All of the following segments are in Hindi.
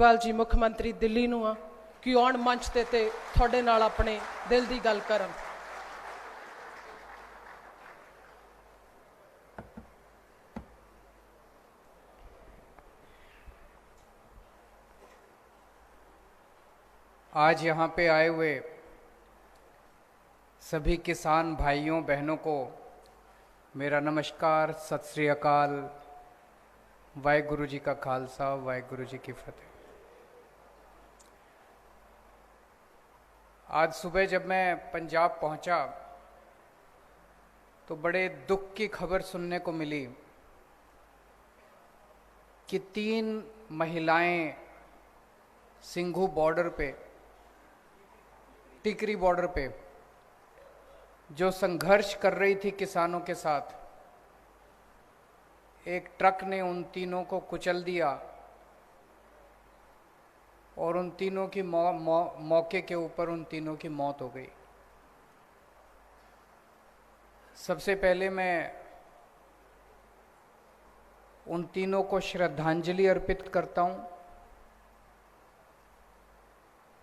केजरीवाल जी मुख्यमंत्री दिल्ली नूं आ कि आउण मंच ते तुहाडे नाल अपने दिल की गल करन। आज यहाँ पे आए हुए सभी किसान भाइयों बहनों को मेरा नमस्कार, सत श्री अकाल, वाहेगुरु जी का खालसा, वाहेगुरु जी की फतेह। आज सुबह जब मैं पंजाब पहुंचा तो बड़े दुख की खबर सुनने को मिली कि 3 महिलाएं सिंघू बॉर्डर पे, टिकरी बॉर्डर पे जो संघर्ष कर रही थी किसानों के साथ, एक ट्रक ने उन तीनों को कुचल दिया और उन तीनों की मौके के ऊपर उन तीनों की मौत हो गई। सबसे पहले मैं उन तीनों को श्रद्धांजलि अर्पित करता हूं।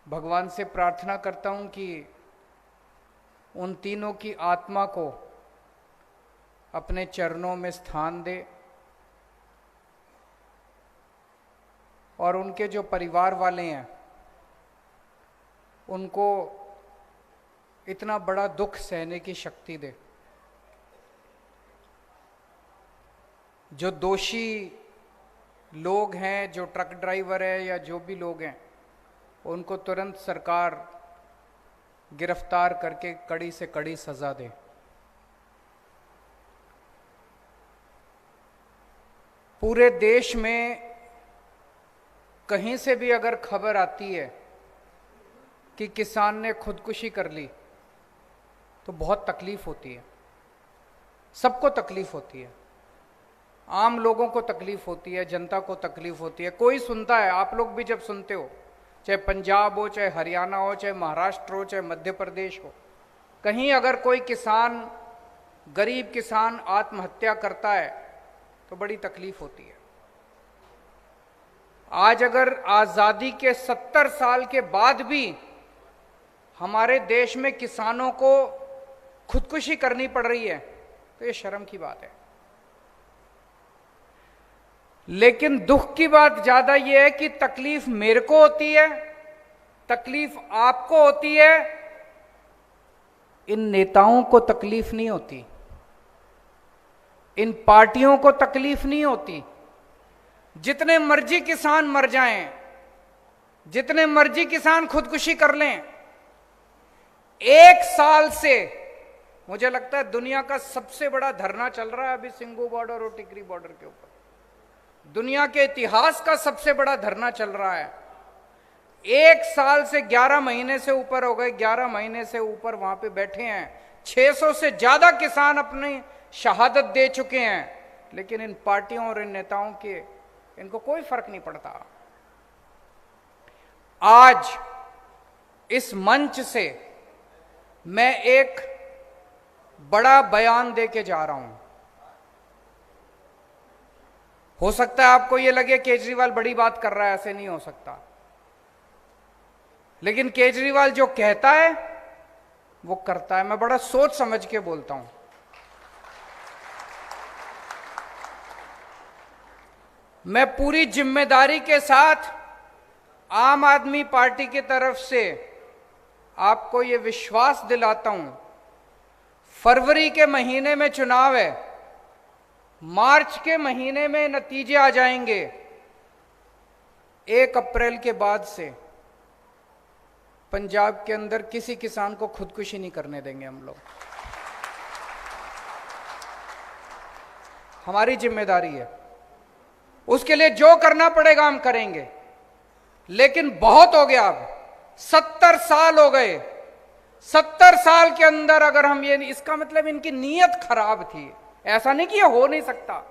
भगवान से प्रार्थना करता हूं कि उन तीनों की आत्मा को अपने चरणों में स्थान दे और उनके जो परिवार वाले हैं उनको इतना बड़ा दुख सहने की शक्ति दे। जो दोषी लोग हैं, जो ट्रक ड्राइवर है या जो भी लोग हैं, उनको तुरंत सरकार गिरफ्तार करके कड़ी से कड़ी सजा दे। पूरे देश में कहीं से भी अगर खबर आती है कि किसान ने खुदकुशी कर ली तो बहुत तकलीफ होती है, सबको तकलीफ होती है, आम लोगों को तकलीफ होती है, जनता को तकलीफ होती है। कोई सुनता है, आप लोग भी जब सुनते हो, चाहे पंजाब हो, चाहे हरियाणा हो, चाहे महाराष्ट्र हो, चाहे मध्य प्रदेश हो, कहीं अगर कोई किसान, गरीब किसान आत्महत्या करता है तो बड़ी तकलीफ होती है। आज अगर आजादी के 70 साल के बाद भी हमारे देश में किसानों को खुदकुशी करनी पड़ रही है तो ये शर्म की बात है। लेकिन दुख की बात ज्यादा यह है कि तकलीफ मेरे को होती है, तकलीफ आपको होती है, इन नेताओं को तकलीफ नहीं होती, इन पार्टियों को तकलीफ नहीं होती। जितने मर्जी किसान मर जाएं, जितने मर्जी किसान खुदकुशी कर लें, 1 साल से मुझे लगता है दुनिया का सबसे बड़ा धरना चल रहा है अभी सिंघू बॉर्डर और टिकरी बॉर्डर के ऊपर। दुनिया के इतिहास का सबसे बड़ा धरना चल रहा है। 1 साल से 11 महीने से ऊपर हो गए, 11 महीने से ऊपर वहां पे बैठे हैं। 600 से ज्यादा किसान अपनी शहादत दे चुके हैं, लेकिन इन पार्टियों और इन नेताओं के इनको कोई फर्क नहीं पड़ता। आज इस मंच से मैं एक बड़ा बयान देके जा रहा हूं। हो सकता है आपको यह लगे केजरीवाल बड़ी बात कर रहा है, ऐसे नहीं हो सकता, लेकिन केजरीवाल जो कहता है वो करता है। मैं बड़ा सोच समझ के बोलता हूं। मैं पूरी जिम्मेदारी के साथ आम आदमी पार्टी की तरफ से आपको यह विश्वास दिलाता हूं, फरवरी के महीने में चुनाव है, मार्च के महीने में नतीजे आ जाएंगे। 1 अप्रैल के बाद से पंजाब के अंदर किसी किसान को खुदकुशी नहीं करने देंगे हम लोग। हमारी जिम्मेदारी है, उसके लिए जो करना पड़ेगा हम करेंगे। लेकिन बहुत हो गया, अब 70 साल हो गए। 70 साल के अंदर अगर हम ये, इसका मतलब इनकी नीयत खराब थी। ऐसा नहीं कि ये हो नहीं सकता,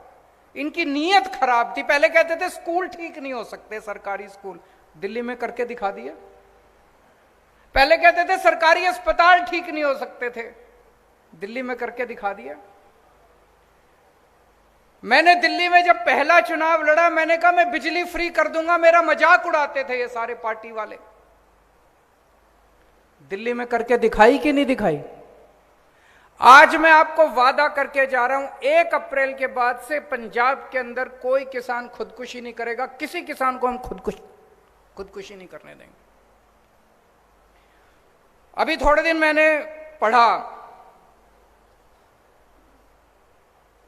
इनकी नीयत खराब थी। पहले कहते थे स्कूल ठीक नहीं हो सकते, सरकारी स्कूल, दिल्ली में करके दिखा दिए। पहले कहते थे सरकारी अस्पताल ठीक नहीं हो सकते थे, दिल्ली में करके दिखा दिया। मैंने दिल्ली में जब पहला चुनाव लड़ा, मैंने कहा मैं बिजली फ्री कर दूंगा, मेरा मजाक उड़ाते थे ये सारे पार्टी वाले। दिल्ली में करके दिखाई कि नहीं दिखाई? आज मैं आपको वादा करके जा रहा हूं, 1 अप्रैल के बाद से पंजाब के अंदर कोई किसान खुदकुशी नहीं करेगा। किसी किसान को हम खुदकुशी नहीं करने देंगे। अभी थोड़े दिन मैंने पढ़ा,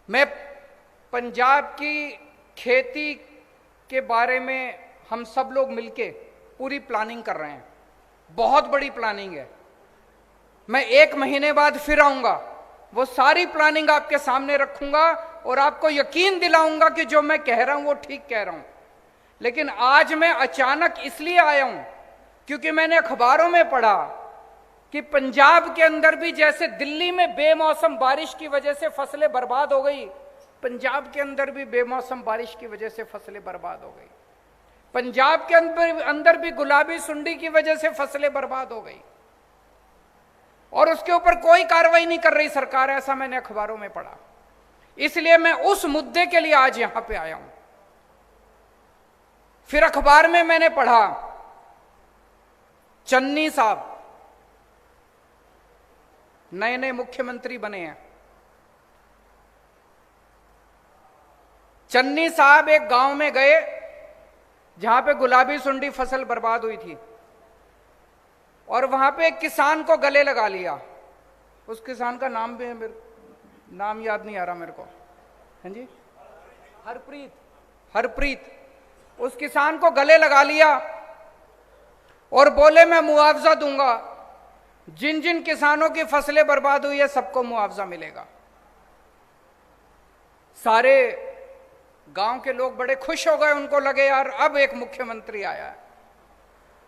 मैं पंजाब की खेती के बारे में हम सब लोग मिलके पूरी प्लानिंग कर रहे हैं, बहुत बड़ी प्लानिंग है। मैं 1 महीने बाद फिर आऊंगा, वो सारी प्लानिंग आपके सामने रखूंगा और आपको यकीन दिलाऊंगा कि जो मैं कह रहा हूं वो ठीक कह रहा हूं। लेकिन आज मैं अचानक इसलिए आया हूं क्योंकि मैंने अखबारों में पढ़ा कि पंजाब के अंदर भी जैसे दिल्ली में बेमौसम बारिश की वजह से फसलें बर्बाद हो गई, पंजाब के अंदर भी बेमौसम बारिश की वजह से फसलें बर्बाद हो गई। पंजाब के अंदर भी गुलाबी सुंडी की वजह से फसलें बर्बाद हो गई और उसके ऊपर कोई कार्रवाई नहीं कर रही सरकार, ऐसा मैंने अखबारों में पढ़ा। इसलिए मैं उस मुद्दे के लिए आज यहां पे आया हूं। फिर अखबार में मैंने पढ़ा, चन्नी साहब नए मुख्यमंत्री बने हैं। चन्नी साहब एक गांव में गए जहां पे गुलाबी सुंडी फसल बर्बाद हुई थी और वहां पे एक किसान को गले लगा लिया। उस किसान का नाम भी नाम याद नहीं आ रहा मेरे को। हाँ जी, हरप्रीत। उस किसान को गले लगा लिया और बोले मैं मुआवजा दूंगा, जिन जिन किसानों की फसलें बर्बाद हुई है सबको मुआवजा मिलेगा। सारे गांव के लोग बड़े खुश हो गए, उनको लगे यार अब एक मुख्यमंत्री आया है।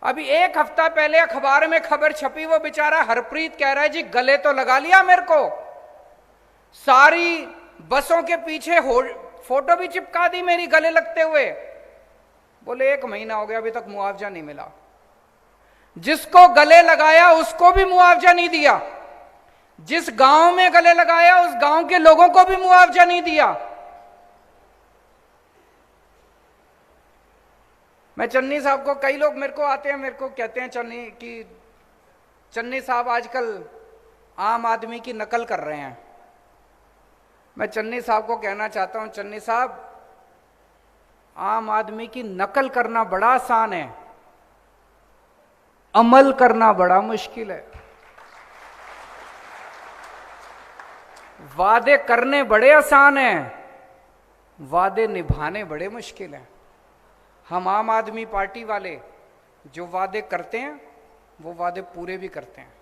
अभी 1 हफ्ता पहले अखबार में खबर छपी, वो बेचारा हरप्रीत कह रहा है जी गले तो लगा लिया मेरे को, सारी बसों के पीछे फोटो भी चिपका दी मेरी गले लगते हुए। बोले 1 महीना हो गया अभी तक मुआवजा नहीं मिला। जिसको गले लगाया उसको भी मुआवजा नहीं दिया, जिस गांव में गले लगाया उस गांव के लोगों को भी मुआवजा नहीं दिया। मैं चन्नी साहब को, कई लोग मेरे को आते हैं, मेरे को कहते हैं चन्नी साहब आजकल आम आदमी की नकल कर रहे हैं। मैं चन्नी साहब को कहना चाहता हूं, चन्नी साहब आम आदमी की नकल करना बड़ा आसान है, अमल करना बड़ा मुश्किल है। वादे करने बड़े आसान हैं, वादे निभाने बड़े मुश्किल हैं। हम आम आदमी पार्टी वाले जो वादे करते हैं वो वादे पूरे भी करते हैं।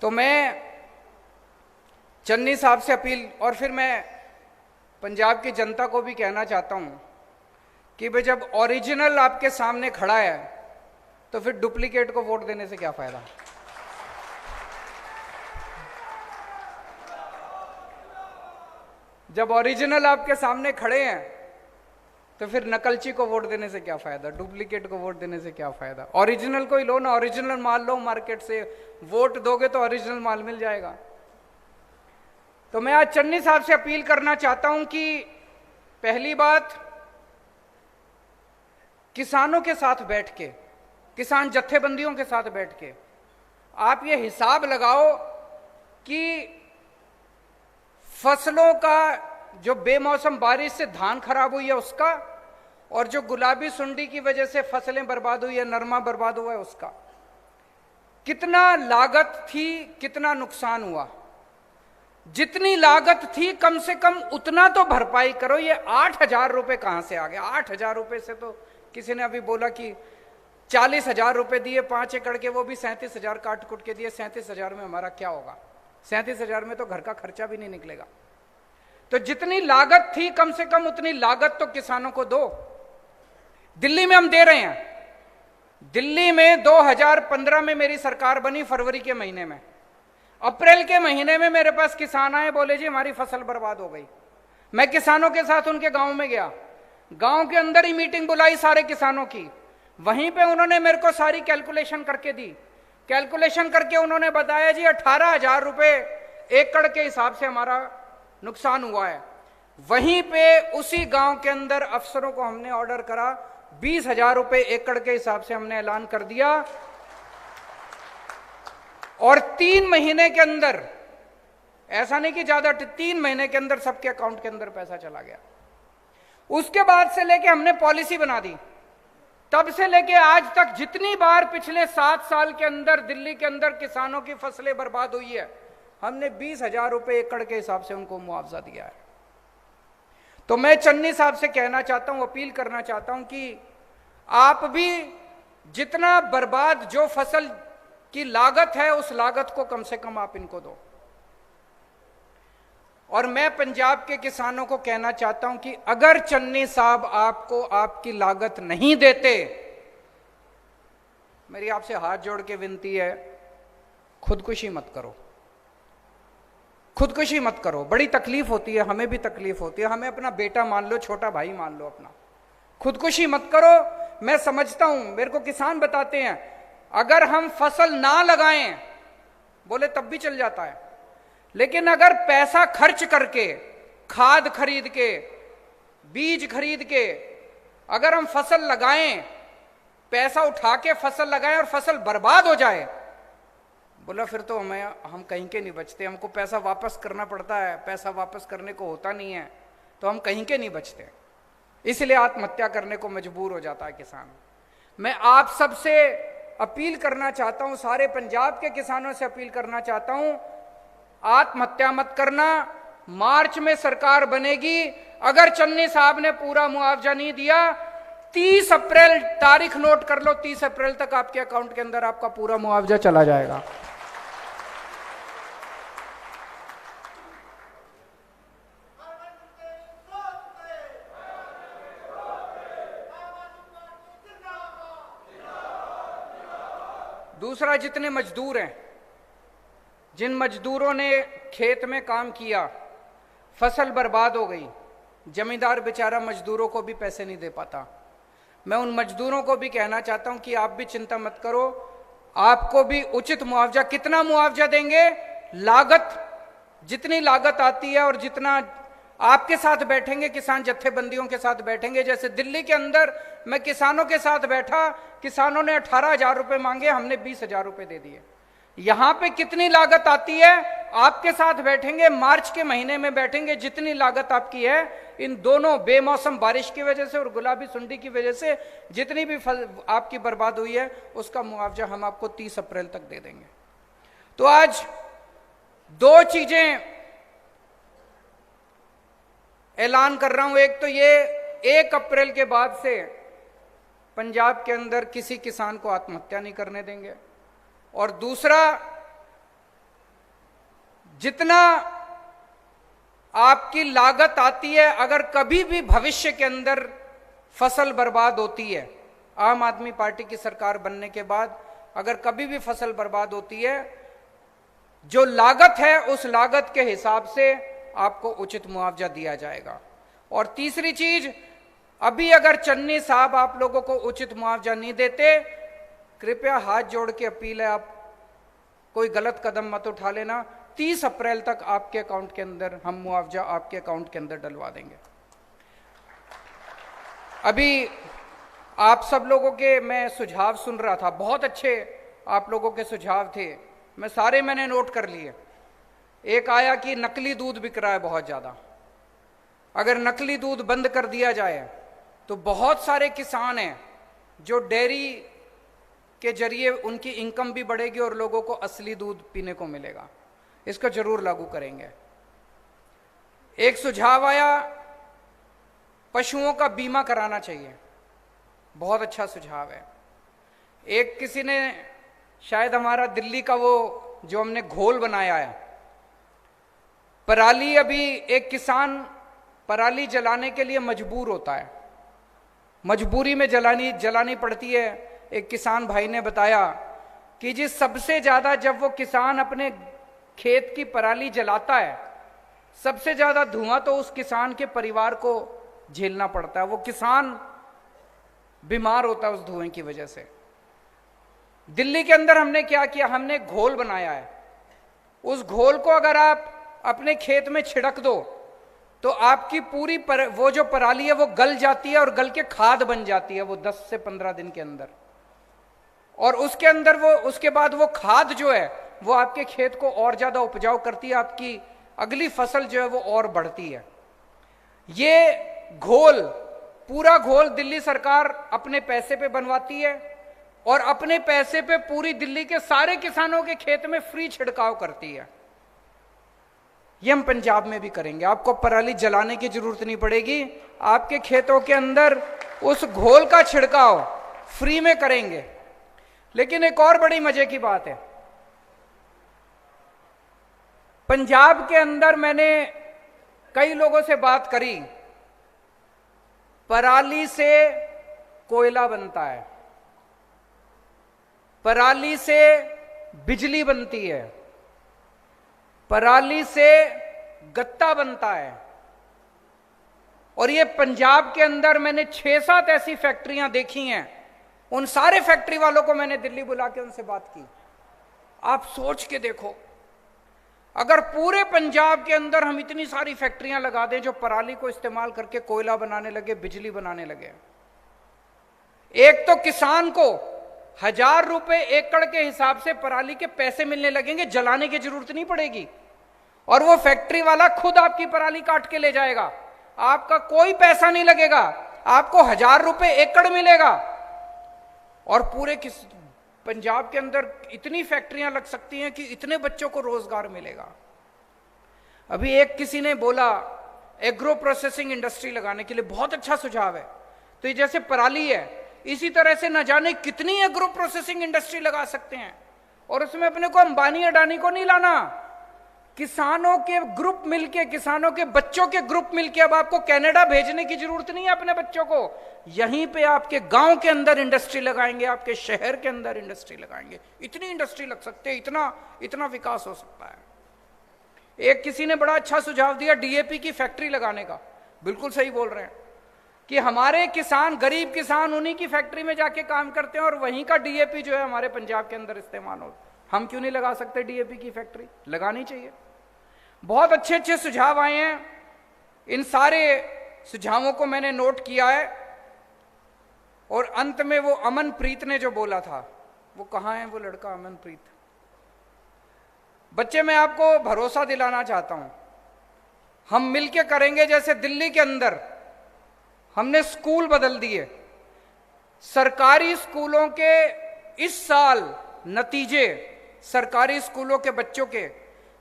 तो मैं चन्नी साहब से अपील, और फिर मैं पंजाब की जनता को भी कहना चाहता हूं कि भाई जब ओरिजिनल आपके सामने खड़ा है तो फिर डुप्लीकेट को वोट देने से क्या फायदा। जब ओरिजिनल आपके सामने खड़े हैं तो फिर नकलची को वोट देने से क्या फायदा, डुप्लीकेट को वोट देने से क्या फायदा। ओरिजिनल को ही लो ना, ओरिजिनल माल लो मार्केट से, वोट दोगे तो ओरिजिनल माल मिल जाएगा। तो मैं आज चन्नी साहब से अपील करना चाहता हूं कि पहली बात, किसानों के साथ बैठ के, किसान जत्थेबंदियों के साथ बैठ के आप ये हिसाब लगाओ कि फसलों का जो बेमौसम बारिश से धान खराब हुई है उसका, और जो गुलाबी सुंडी की वजह से फसलें बर्बाद हुई है, नरमा बर्बाद हुआ है उसका, कितना लागत थी, कितना नुकसान हुआ। जितनी लागत थी कम से कम उतना तो भरपाई करो। ये 8,000 रुपए कहां से आ गया? 8,000 रुपए से तो किसी ने अभी बोला कि 40,000 रुपए दिए 5 एकड़ के, वो भी 37,000 काट कुट के दिए। 37,000 में हमारा क्या होगा? 37,000 में तो घर का खर्चा भी नहीं निकलेगा। तो जितनी लागत थी कम से कम उतनी लागत तो किसानों को दो। दिल्ली में हम दे रहे हैं। दिल्ली में 2015 में मेरी सरकार बनी, फरवरी के महीने में। अप्रैल के महीने में मेरे पास किसान आए, बोले जी हमारी फसल बर्बाद हो गई। मैं किसानों के साथ उनके गांव में गया, गांव के अंदर ही मीटिंग बुलाई सारे किसानों की। वहीं पे उन्होंने मेरे को सारी कैलकुलेशन करके दी। कैलकुलेशन करके उन्होंने बताया जी 18,000 रुपए एकड़ के हिसाब से हमारा नुकसान हुआ है। वहीं पे उसी गांव के अंदर अफसरों को हमने ऑर्डर करा, 20,000 रुपए एकड़ के हिसाब से हमने ऐलान कर दिया, और 3 महीने के अंदर, ऐसा नहीं कि ज्यादा, 3 महीने के अंदर सबके अकाउंट के अंदर पैसा चला गया। उसके बाद से लेके हमने पॉलिसी बना दी, तब से लेके आज तक जितनी बार पिछले 7 साल के अंदर दिल्ली के अंदर किसानों की फसलें बर्बाद हुई है, हमने 20,000 रुपए एकड़ के हिसाब से उनको मुआवजा दिया है। तो मैं चन्नी साहब से कहना चाहता हूं, अपील करना चाहता हूं कि आप भी जितना बर्बाद जो फसल की लागत है, उस लागत को कम से कम आप इनको दो। और मैं पंजाब के किसानों को कहना चाहता हूं कि अगर चन्नी साहब आपको आपकी लागत नहीं देते, मेरी आपसे हाथ जोड़ के विनती है, खुदकुशी मत करो, खुदकुशी मत करो। बड़ी तकलीफ होती है, हमें भी तकलीफ होती है, हमें अपना बेटा मान लो, छोटा भाई मान लो अपना, खुदकुशी मत करो। मैं समझता हूं, मेरे को किसान बताते हैं, अगर हम फसल ना लगाएं, बोले तब भी चल जाता है, लेकिन अगर पैसा खर्च करके, खाद खरीद के, बीज खरीद के अगर हम फसल लगाएं, पैसा उठा के फसल लगाएं और फसल बर्बाद हो जाए, बोला फिर तो हम कहीं के नहीं बचते, हमको पैसा वापस करना पड़ता है, पैसा वापस करने को होता नहीं है, तो हम कहीं के नहीं बचते, इसलिए आत्महत्या करने को मजबूर हो जाता है किसान। मैं आप सबसे अपील करना चाहता हूं, सारे पंजाब के किसानों से अपील करना चाहता हूं, आत्महत्या मत करना। मार्च में सरकार बनेगी, अगर चन्नी साहब ने पूरा मुआवजा नहीं दिया, 30 अप्रैल तारीख नोट कर लो, 30 अप्रैल तक आपके अकाउंट के अंदर आपका पूरा मुआवजा चला जाएगा। दूसरा, जितने मजदूर हैं, जिन मजदूरों ने खेत में काम किया, फसल बर्बाद हो गई, जमींदार बेचारा मजदूरों को भी पैसे नहीं दे पाता, मैं उन मजदूरों को भी कहना चाहता हूं कि आप भी चिंता मत करो, आपको भी उचित मुआवजा। कितना मुआवजा देंगे? लागत, जितनी लागत आती है और जितना आपके साथ बैठेंगे, किसान जत्थेबंदियों के साथ बैठेंगे। जैसे दिल्ली के अंदर मैं किसानों के साथ बैठा, किसानों ने 18,000 रुपए मांगे, हमने 20,000 रुपए दे दिए। यहां पे कितनी लागत आती है, आपके साथ बैठेंगे, मार्च के महीने में बैठेंगे, जितनी लागत आपकी है, इन दोनों बेमौसम बारिश की वजह से और गुलाबी सुंडी की वजह से जितनी भी आपकी बर्बाद हुई है, उसका मुआवजा हम आपको 30 अप्रैल तक दे देंगे। तो आज 2 चीजें ऐलान कर रहा हूं। एक तो ये, 1 अप्रैल के बाद से पंजाब के अंदर किसी किसान को आत्महत्या नहीं करने देंगे, और दूसरा, जितना आपकी लागत आती है, अगर कभी भी भविष्य के अंदर फसल बर्बाद होती है, आम आदमी पार्टी की सरकार बनने के बाद अगर कभी भी फसल बर्बाद होती है, जो लागत है उस लागत के हिसाब से आपको उचित मुआवजा दिया जाएगा। और तीसरी चीज, अभी अगर चन्नी साहब आप लोगों को उचित मुआवजा नहीं देते, कृपया हाथ जोड़ के अपील है, आप कोई गलत कदम मत उठा लेना। 30 अप्रैल तक आपके अकाउंट के अंदर हम मुआवजा आपके अकाउंट के अंदर डलवा देंगे। अभी आप सब लोगों के मैं सुझाव सुन रहा था, बहुत अच्छे आप लोगों के सुझाव थे, मैं सारे मैंने नोट कर लिए। एक आया कि नकली दूध बिक रहा है बहुत ज्यादा, अगर नकली दूध बंद कर दिया जाए तो बहुत सारे किसान हैं जो डेयरी के जरिए उनकी इनकम भी बढ़ेगी और लोगों को असली दूध पीने को मिलेगा। इसको जरूर लागू करेंगे। एक सुझाव आया, पशुओं का बीमा कराना चाहिए, बहुत अच्छा सुझाव है। एक किसी ने, शायद हमारा दिल्ली का वो जो हमने घोल बनाया है, पराली, अभी एक किसान पराली जलाने के लिए मजबूर होता है, मजबूरी में जलानी पड़ती है। एक किसान भाई ने बताया कि जी सबसे ज्यादा जब वो किसान अपने खेत की पराली जलाता है, सबसे ज्यादा धुआं तो उस किसान के परिवार को झेलना पड़ता है, वो किसान बीमार होता है उस धुएं की वजह से। दिल्ली के अंदर हमने क्या किया, हमने घोल बनाया है, उस घोल को अगर आप अपने खेत में छिड़क दो तो आपकी पूरी वो जो पराली है वो गल जाती है और गल के खाद बन जाती है वो 10 से 15 दिन के अंदर। और उसके अंदर वो उसके बाद वो खाद जो है वो आपके खेत को और ज्यादा उपजाऊ करती है, आपकी अगली फसल जो है वो और बढ़ती है। ये घोल, पूरा घोल दिल्ली सरकार अपने पैसे पे बनवाती है और अपने पैसे पे पूरी दिल्ली के सारे किसानों के खेत में फ्री छिड़काव करती है। ये हम पंजाब में भी करेंगे। आपको पराली जलाने की जरूरत नहीं पड़ेगी, आपके खेतों के अंदर उस घोल का छिड़काव फ्री में करेंगे। लेकिन एक और बड़ी मजे की बात है, पंजाब के अंदर मैंने कई लोगों से बात करी, पराली से कोयला बनता है, पराली से बिजली बनती है, पराली से गत्ता बनता है। और ये पंजाब के अंदर मैंने 6-7 ऐसी फैक्ट्रियां देखी हैं। उन सारे फैक्ट्री वालों को मैंने दिल्ली बुला के उनसे बात की। आप सोच के देखो, अगर पूरे पंजाब के अंदर हम इतनी सारी फैक्ट्रियां लगा दें जो पराली को इस्तेमाल करके कोयला बनाने लगे, बिजली बनाने लगे, एक तो किसान को 1000 रुपए एकड़ के हिसाब से पराली के पैसे मिलने लगेंगे, जलाने की जरूरत नहीं पड़ेगी। और वो फैक्ट्री वाला खुद आपकी पराली काट के ले जाएगा, आपका कोई पैसा नहीं लगेगा, आपको 1000 रुपए एकड़ मिलेगा। और पूरे पंजाब के अंदर इतनी फैक्ट्रियां लग सकती हैं कि इतने बच्चों को रोजगार मिलेगा। अभी एक किसी ने बोला एग्रो प्रोसेसिंग इंडस्ट्री लगाने के लिए, बहुत अच्छा सुझाव है। तो ये जैसे पराली है, इसी तरह से न जाने कितनी एग्रो प्रोसेसिंग इंडस्ट्री लगा सकते हैं। और उसमें अपने को अंबानी अडानी को नहीं लाना, किसानों के ग्रुप मिलके, किसानों के बच्चों के ग्रुप मिलके। अब आपको कनाडा भेजने की जरूरत नहीं है अपने बच्चों को, यहीं पे आपके गांव के अंदर इंडस्ट्री लगाएंगे, आपके शहर के अंदर इंडस्ट्री लगाएंगे। इतनी इंडस्ट्री लग सकते हैं, इतना विकास हो सकता है। एक किसी ने बड़ा अच्छा सुझाव दिया डीएपी की फैक्ट्री लगाने का। बिल्कुल सही बोल रहे हैं कि हमारे किसान, गरीब किसान उन्हीं की फैक्ट्री में जाके काम करते हैं और वहीं का डीएपी जो है हमारे पंजाब के अंदर इस्तेमाल हो। हम क्यों नहीं लगा सकते डीएपी की फैक्ट्री? लगानी चाहिए। बहुत अच्छे अच्छे सुझाव आए हैं, इन सारे सुझावों को मैंने नोट किया है। और अंत में वो अमनप्रीत ने जो बोला था, वो कहां है वो लड़का अमनप्रीत? बच्चे, मैं आपको भरोसा दिलाना चाहता हूं, हम मिलके करेंगे। जैसे दिल्ली के अंदर हमने स्कूल बदल दिए, सरकारी स्कूलों के इस साल नतीजे, सरकारी स्कूलों के बच्चों के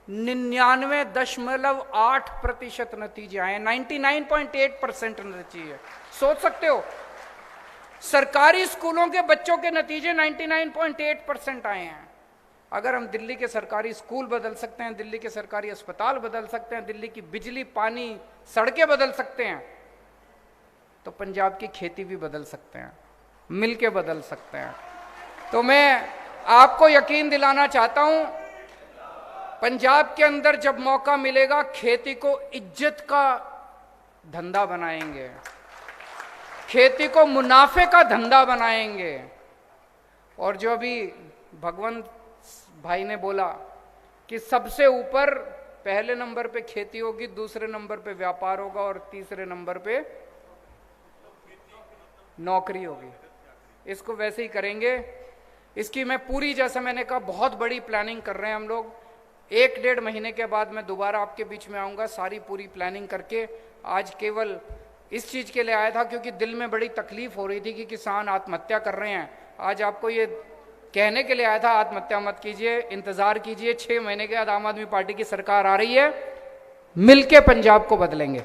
99.8% नतीजे आए, 99.8% नतीजे। सोच सकते हो, सरकारी स्कूलों के बच्चों के नतीजे 99.8% आए हैं। अगर हम दिल्ली के सरकारी स्कूल बदल सकते हैं, दिल्ली के सरकारी अस्पताल बदल सकते हैं, दिल्ली की बिजली, पानी, सड़कें बदल सकते हैं, तो पंजाब की खेती भी बदल सकते हैं, मिलके बदल सकते हैं। तो मैं आपको यकीन दिलाना चाहता हूं, पंजाब के अंदर जब मौका मिलेगा, खेती को इज्जत का धंधा बनाएंगे, खेती को मुनाफे का धंधा बनाएंगे। और जो अभी भगवंत भाई ने बोला कि सबसे ऊपर पहले नंबर पे खेती होगी, दूसरे नंबर पे व्यापार होगा और तीसरे नंबर पे नौकरी होगी। इसको वैसे ही करेंगे। इसकी मैं पूरी, जैसा मैंने कहा, बहुत बड़ी प्लानिंग कर रहे हैं हम लोग। 1-1.5 महीने के बाद मैं दोबारा आपके बीच में आऊँगा, सारी पूरी प्लानिंग करके। आज केवल इस चीज़ के लिए आया था क्योंकि दिल में बड़ी तकलीफ हो रही थी कि किसान आत्महत्या कर रहे हैं। आज आपको ये कहने के लिए आया था, आत्महत्या मत कीजिए, इंतज़ार कीजिए। 6 महीने के बाद आम आदमी पार्टी की सरकार आ रही है, मिलके पंजाब को बदलेंगे।